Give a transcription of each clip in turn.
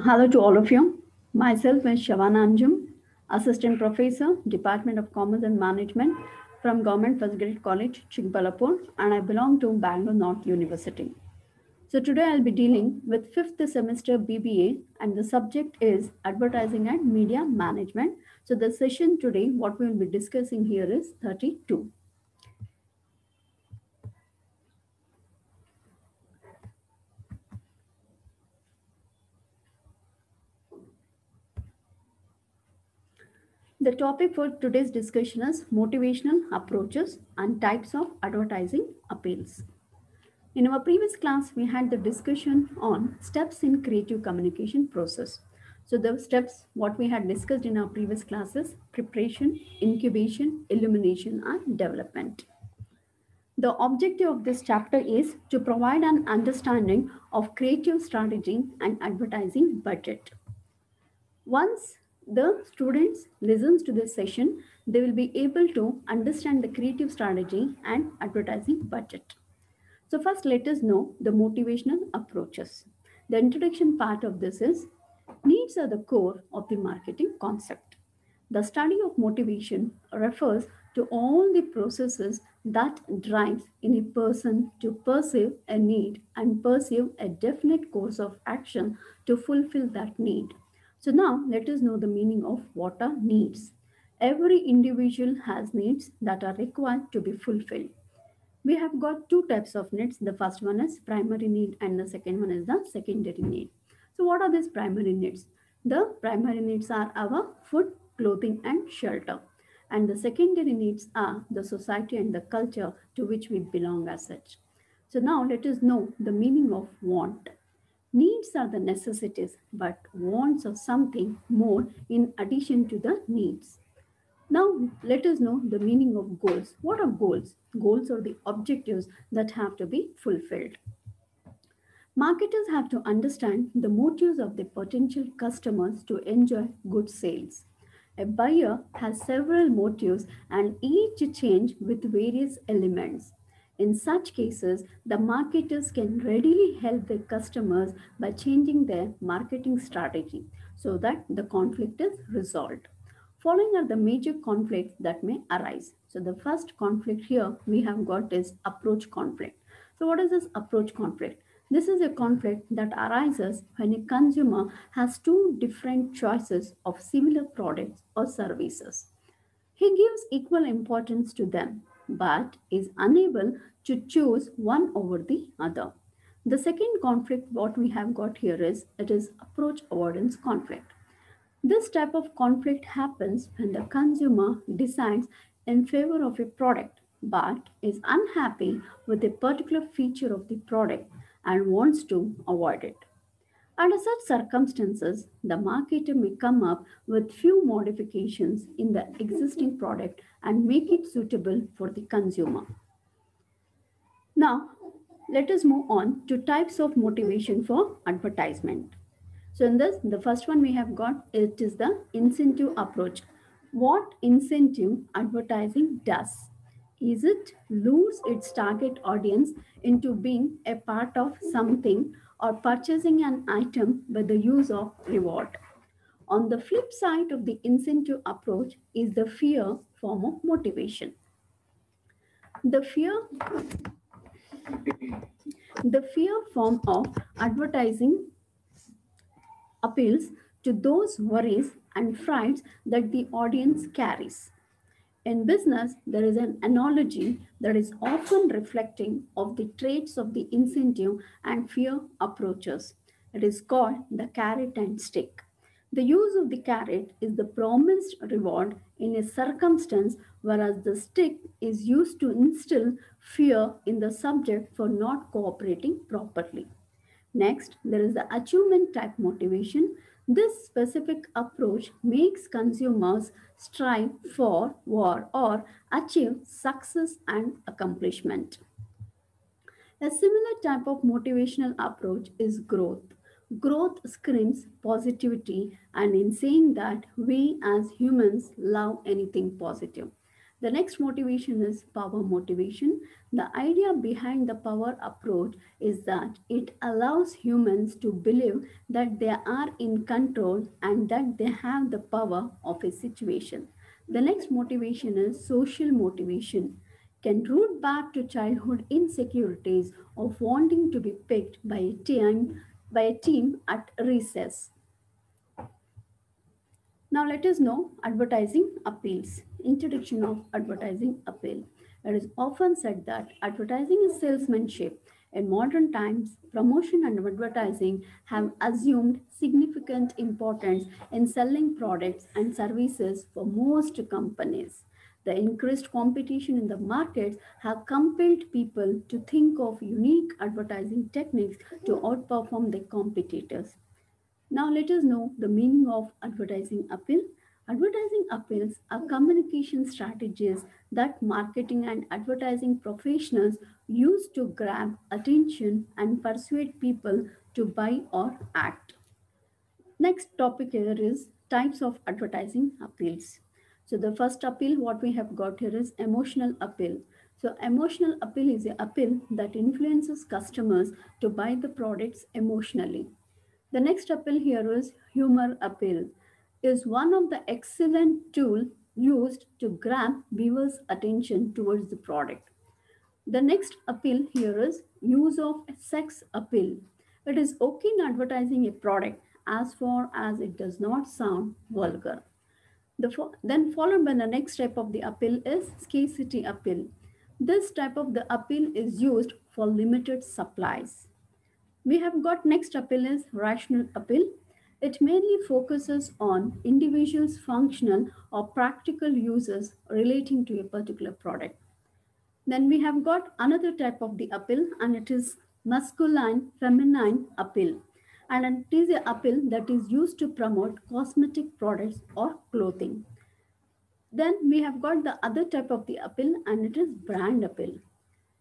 Hello to all of you. Myself is Shavana Anjum, Assistant Professor, Department of Commerce and Management from Government First Grade College, Chikbalapur, and I belong to Bangalore North University. So today I'll be dealing with fifth semester BBA and the subject is Advertising and Media Management. So the session today, what we will be discussing here is 32. The topic for today's discussion is motivational approaches and types of advertising appeals. In our previous class, we had the discussion on steps in creative communication process. So the steps, what we had discussed in our previous classes, preparation, incubation, illumination, and development. The objective of this chapter is to provide an understanding of creative strategy and advertising budget. Once the students listens to this session, they will be able to understand the creative strategy and advertising budget. So first let us know the motivational approaches. The introduction part of this is needs are the core of the marketing concept. The study of motivation refers to all the processes that drives in a person to perceive a need and pursue a definite course of action to fulfill that need. So now let us know the meaning of what are needs. Every individual has needs that are required to be fulfilled. We have got two types of needs. The first one is primary need and the second one is the secondary need. So what are these primary needs? The primary needs are our food, clothing and shelter. And the secondary needs are the society and the culture to which we belong as such. So now let us know the meaning of want. Needs are the necessities, but wants are something more in addition to the needs. Now, let us know the meaning of goals. What are goals? Goals are the objectives that have to be fulfilled. Marketers have to understand the motives of the potential customers to enjoy good sales. A buyer has several motives and each change with various elements. In such cases, the marketers can readily help their customers by changing their marketing strategy so that the conflict is resolved. Following are the major conflicts that may arise. So the first conflict here we have got is approach conflict. So what is this approach conflict? This is a conflict that arises when a consumer has two different choices of similar products or services. He gives equal importance to them but is unable to choose one over the other. The second conflict what we have got here is it is approach avoidance conflict. This type of conflict happens when the consumer decides in favor of a product but is unhappy with a particular feature of the product and wants to avoid it. Under such circumstances, the marketer may come up with few modifications in the existing product and make it suitable for the consumer. Now, let us move on to types of motivation for advertisement. So in this, the first one we have got it is the incentive approach. What incentive advertising does is it lures its target audience into being a part of something or purchasing an item with the use of reward. On the flip side of the incentive approach is the fear form of motivation. The fear the fear form of advertising appeals to those worries and frights that the audience carries. In business, there is an analogy that is often reflecting of the traits of the incentive and fear approaches. It is called the carrot and stick. The use of the carrot is the promised reward in a circumstance, whereas the stick is used to instill fear in the subject for not cooperating properly. Next, there is the achievement type motivation. This specific approach makes consumers strive for or achieve success and accomplishment. A similar type of motivational approach is growth. Growth screams positivity, and in saying that, we as humans love anything positive. The next motivation is power motivation. The idea behind the power approach is that it allows humans to believe that they are in control and that they have the power of a situation. The next motivation is social motivation, can root back to childhood insecurities of wanting to be picked by a team at recess. Now let us know advertising appeals. Introduction of advertising appeal. It is often said that advertising is salesmanship. In modern times, promotion and advertising have assumed significant importance in selling products and services for most companies. The increased competition in the markets have compelled people to think of unique advertising techniques to outperform their competitors. Now let us know the meaning of advertising appeal. Advertising appeals are communication strategies that marketing and advertising professionals use to grab attention and persuade people to buy or act. Next topic here is types of advertising appeals. So the first appeal what we have got here is emotional appeal. So emotional appeal is an appeal that influences customers to buy the products emotionally. The next appeal here is humor appeal. Is one of the excellent tool used to grab viewers' attention towards the product. The next appeal here is use of sex appeal. It is okay in advertising a product as far as it does not sound vulgar. Then followed by the next type of the appeal is scarcity appeal. This type of the appeal is used for limited supplies. We have got next appeal is rational appeal. It mainly focuses on individuals' functional or practical uses relating to a particular product. Then we have got another type of the appeal and it is masculine feminine appeal. And it is a appeal that is used to promote cosmetic products or clothing. Then we have got the other type of the appeal and it is brand appeal.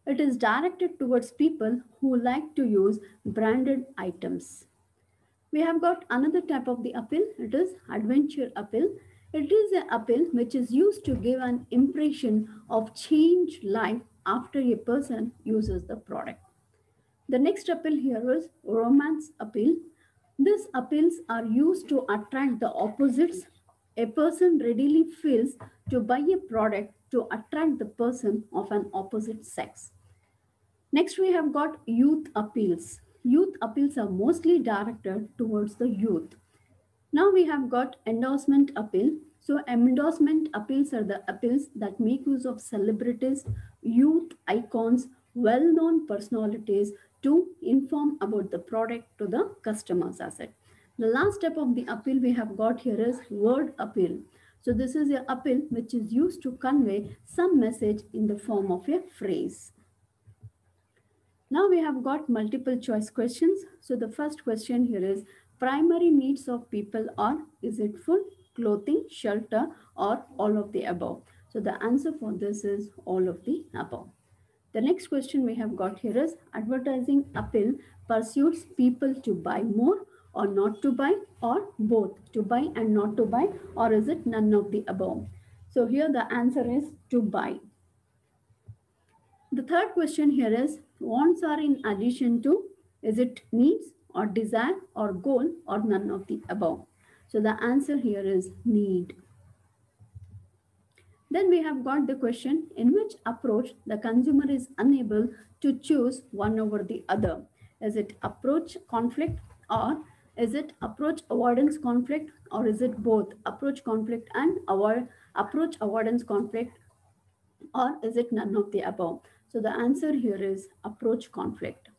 It is directed towards people who like to use branded items. We have got another type of the appeal, it is adventure appeal. It is an appeal which is used to give an impression of changed life after a person uses the product. The next appeal here is romance appeal. These appeals are used to attract the opposites. A person readily feels to buy a product to attract the person of an opposite sex. Next, we have got youth appeals. Youth appeals are mostly directed towards the youth. Now we have got endorsement appeal. So endorsement appeals are the appeals that make use of celebrities, youth icons, well-known personalities to inform about the product to the customers as it. The last step of the appeal we have got here is word appeal. So this is a appeal which is used to convey some message in the form of a phrase. Now we have got multiple choice questions. So the first question here is primary needs of people are, is it food, clothing, shelter, or all of the above? So the answer for this is all of the above. The next question we have got here is advertising appeal pursues people to buy more or not to buy or both to buy and not to buy, or is it none of the above? So here the answer is to buy. The third question here is wants are in addition to, is it needs or desire or goal or none of the above? So the answer here is need. Then we have got the question in which approach the consumer is unable to choose one over the other. Is it approach conflict or is it approach avoidance conflict or is it both approach conflict and approach avoidance conflict, or is it none of the above? So the answer here is approach conflict.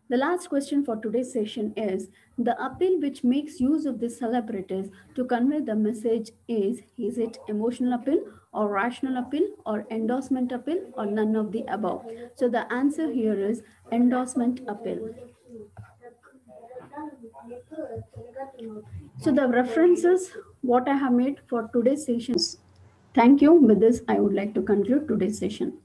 The last question for today's session is the appeal which makes use of the celebrities to convey the message is it emotional appeal or rational appeal or endorsement appeal or none of the above? So the answer here is endorsement appeal. So the references what I have made for today's session. Thank you. With this, I would like to conclude today's session.